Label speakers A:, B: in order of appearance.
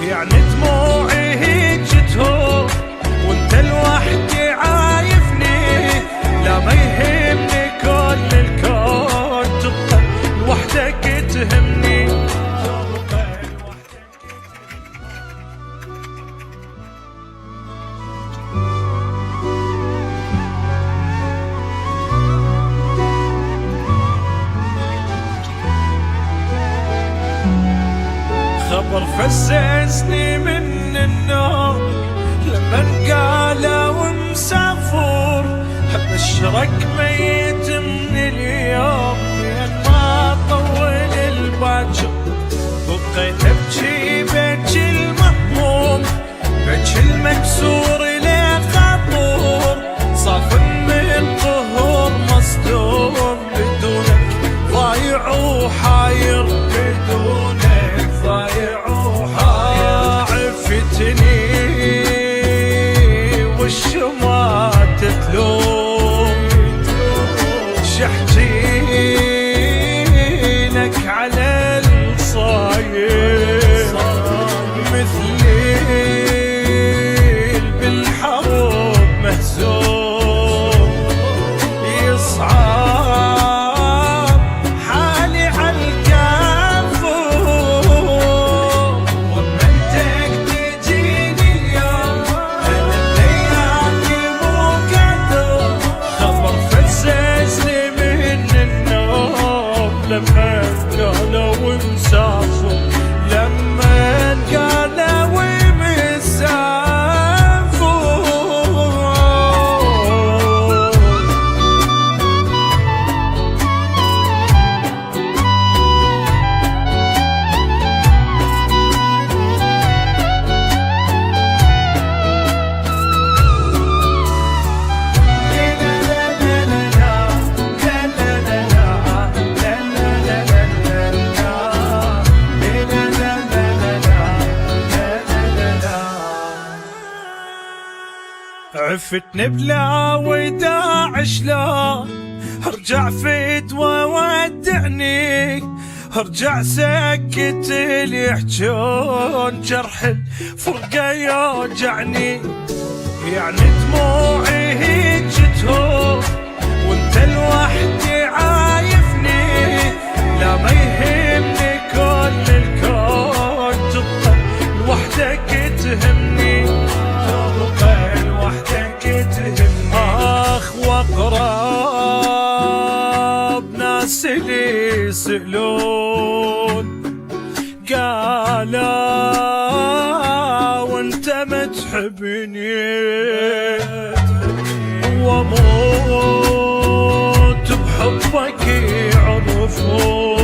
A: يعني دموعي هيج تهون وانت لوحدي عايفني. لا ما يهمني كل الكون، تبقى لوحدك تهمني. خبر فززني من النوم لما قالوا مسافر، ابشرك ميت من اليوم لين ما طول الباكر. بقيت ابكي بكي المهموم، بكي المكسور له خطور، صاف من قهور مصدوم. بدونك ضايع وحاير، بدونك ضايع وحاير. عفتني وش ما تتلوم، شحتي لك على الصاير. مثلي بالحروب مهزوم، يصعب حالي عالكافور. ومنتك تجيني اليوم انا الليالي مو قدر. خبر فززني من النوم لما قالوا مسافر، لما قالوا عفتني بلا وداع شلون ارجع فدوى ودعني. ارجع سكت اللي يحجون، جرح الفرقة يوجعني. يعني دموعي هيج تهون وانت لوحدي عايفني. لا ما يهمني كل الكون، تبقى لوحدك تهمني. تبقى لوحدك تهمني. اخ واقرب ناس اللي يسألون، قالا وانت ما تحبني. واموت بحبك يعرفون.